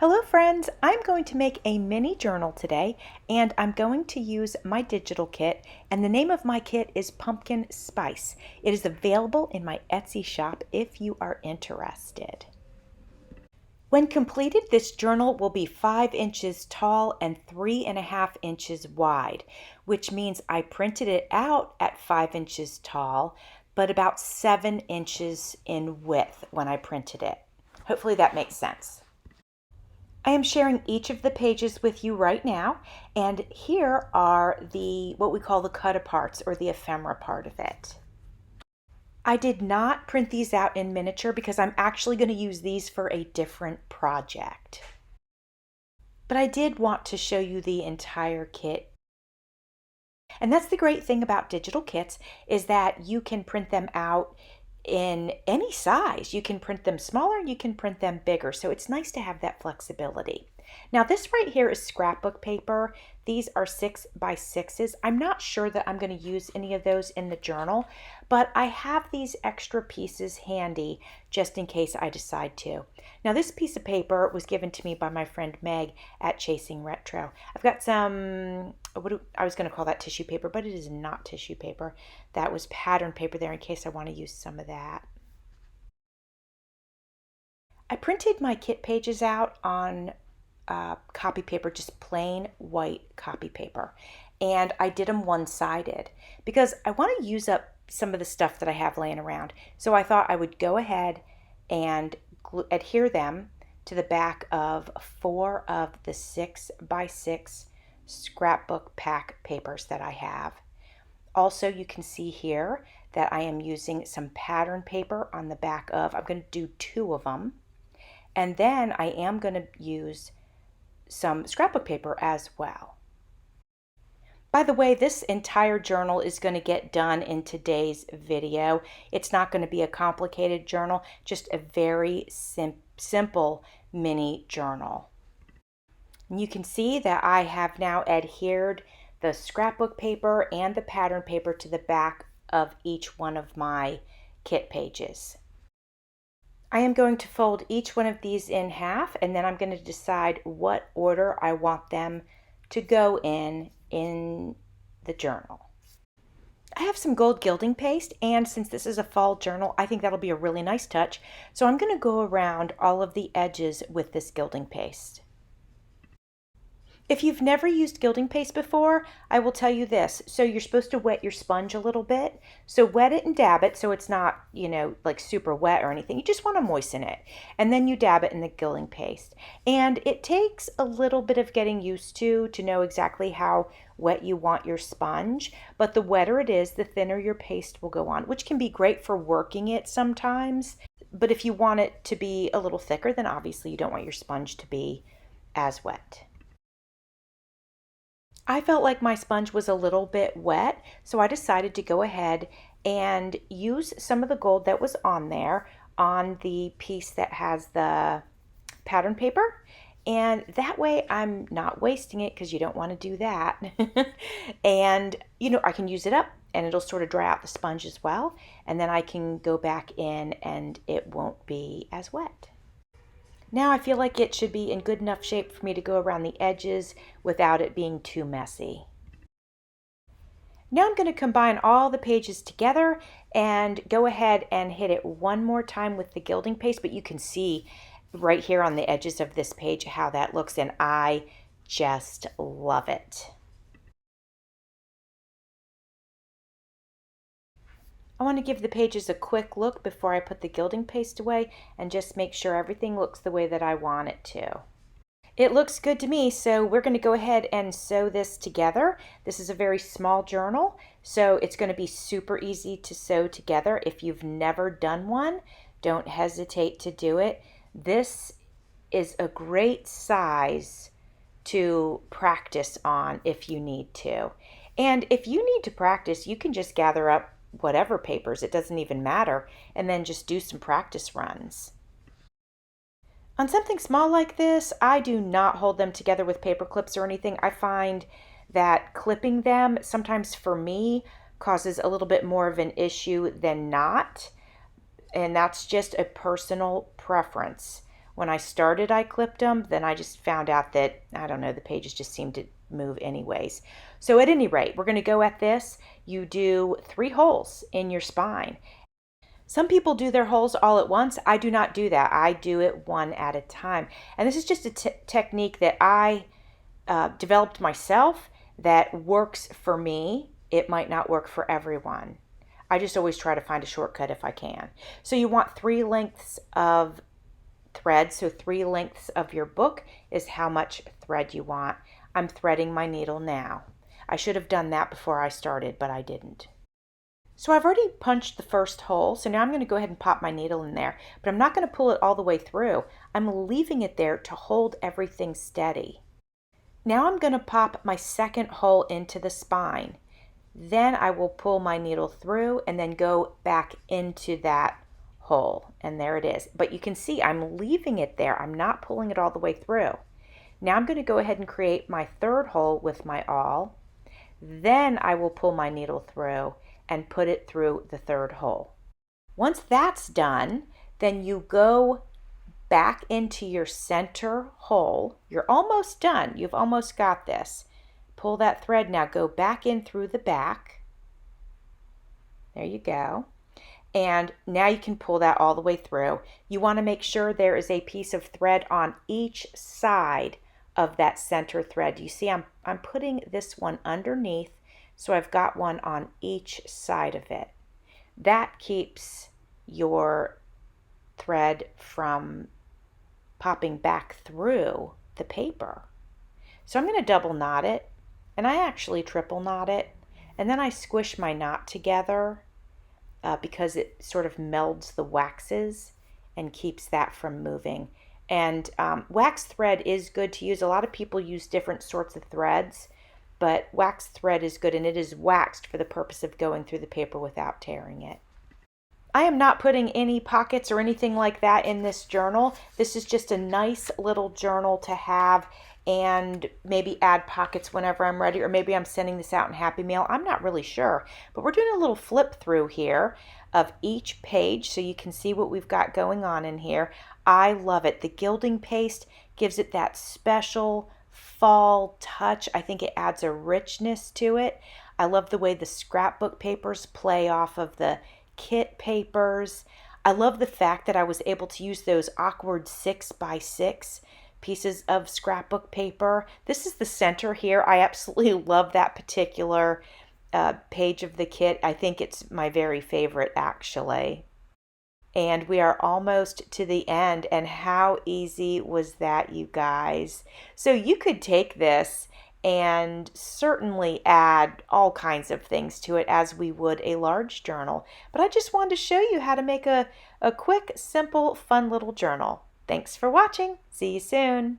Hello friends, I'm going to make a mini journal today and I'm going to use my digital kit, and the name of my kit is Pumpkin Spice. It is available in my Etsy shop if you are interested. When completed, this journal will be 5 inches tall and 3.5 inches wide, which means I printed it out at 5 inches tall, but about 7 inches in width when I printed it. Hopefully that makes sense. I am sharing each of the pages with you right now, and here are what we call the cut aparts, or the ephemera part of it. I did not print these out in miniature because I'm actually going to use these for a different project. But I did want to show you the entire kit. And that's the great thing about digital kits, is that you can print them out in any size. You can print them smaller, you can print them bigger, so it's nice to have that flexibility. Now this right here is scrapbook paper. These are 6 by 6s. I'm not sure that I'm going to use any of those in the journal, but I have these extra pieces handy just in case I decide to. Now this piece of paper was given to me by my friend Meg at Chasing Retro. I've got some, I was going to call that tissue paper, but it is not tissue paper. That was pattern paper there in case I want to use some of that. I printed my kit pages out on copy paper, just plain white copy paper, and I did them one-sided because I want to use up some of the stuff that I have laying around. So I thought I would go ahead and adhere them to the back of 4 of the 6 by 6 scrapbook pack papers that I have. Also, you can see here that I am using some pattern paper on the back of, I'm going to do 2 of them, and then I am going to use some scrapbook paper as well. By the way, this entire journal is going to get done in today's video. It's not going to be a complicated journal, just a very simple mini journal. And you can see that I have now adhered the scrapbook paper and the pattern paper to the back of each one of my kit pages. I am going to fold each one of these in half, and then I'm going to decide what order I want them to go in the journal. I have some gold gilding paste, and since this is a fall journal, I think that'll be a really nice touch. So I'm going to go around all of the edges with this gilding paste. If you've never used gilding paste before, I will tell you this. So you're supposed to wet your sponge a little bit. So wet it and dab it so it's not, like super wet or anything. You just want to moisten it. And then you dab it in the gilding paste. And it takes a little bit of getting used to know exactly how wet you want your sponge. But the wetter it is, the thinner your paste will go on, which can be great for working it sometimes. But if you want it to be a little thicker, then obviously you don't want your sponge to be as wet. I felt like my sponge was a little bit wet, so I decided to go ahead and use some of the gold that was on there on the piece that has the pattern paper. And that way I'm not wasting it, because you don't want to do that. And, I can use it up and it'll sort of dry out the sponge as well. And then I can go back in and it won't be as wet. Now I feel like it should be in good enough shape for me to go around the edges without it being too messy. Now I'm going to combine all the pages together and go ahead and hit it one more time with the gilding paste, but you can see right here on the edges of this page how that looks, and I just love it. I want to give the pages a quick look before I put the gilding paste away and just make sure everything looks the way that I want it to. It looks good to me, so we're going to go ahead and sew this together. This is a very small journal, so it's going to be super easy to sew together. If you've never done one, don't hesitate to do it. This is a great size to practice on if you need to. And if you need to practice, you can just gather up whatever papers, it doesn't even matter, and then just do some practice runs. On something small like this, I do not hold them together with paper clips or anything. I find that clipping them sometimes for me causes a little bit more of an issue than not, and that's just a personal preference. When I started, I clipped them. Then I just found out that, I don't know, the pages just seemed to move anyways. So at any rate, we're going to go at this. You do 3 holes in your spine. Some people do their holes all at once. I do not do that. I do it one at a time. And this is just a technique that I developed myself that works for me. It might not work for everyone. I just always try to find a shortcut if I can. So you want 3 lengths of thread. So 3 lengths of your book is how much thread you want. I'm threading my needle now. I should have done that before I started, but I didn't. So I've already punched the first hole, so now I'm going to go ahead and pop my needle in there, but I'm not going to pull it all the way through. I'm leaving it there to hold everything steady. Now I'm going to pop my second hole into the spine. Then I will pull my needle through and then go back into that hole, and there it is. But you can see I'm leaving it there. I'm not pulling it all the way through. Now I'm going to go ahead and create my third hole with my awl. Then I will pull my needle through and put it through the third hole. Once that's done, then you go back into your center hole. You're almost done. You've almost got this. Pull that thread now. Go back in through the back. There you go. And now you can pull that all the way through. You want to make sure there is a piece of thread on each side of that center thread. You see I'm putting this one underneath, so I've got one on each side of it. That keeps your thread from popping back through the paper. So I'm going to double knot it, and I actually triple knot it, and then I squish my knot together because it sort of melds the waxes and keeps that from moving. And wax thread is good to use. A lot of people use different sorts of threads, but wax thread is good, and it is waxed for the purpose of going through the paper without tearing it. I am not putting any pockets or anything like that in this journal. This is just a nice little journal to have and maybe add pockets whenever I'm ready, or maybe I'm sending this out in Happy Mail. I'm not really sure, but we're doing a little flip through here of each page so you can see what we've got going on in here. I love it. The gilding paste gives it that special fall touch. I think it adds a richness to it. I love the way the scrapbook papers play off of the kit papers. I love the fact that I was able to use those awkward 6x6 pieces of scrapbook paper. This is the center here. I absolutely love that particular page of the kit. I think it's my very favorite actually. And we are almost to the end, and how easy was that, you guys? So you could take this and certainly add all kinds of things to it as we would a large journal. But I just wanted to show you how to make a quick, simple, fun little journal. Thanks for watching. See you soon.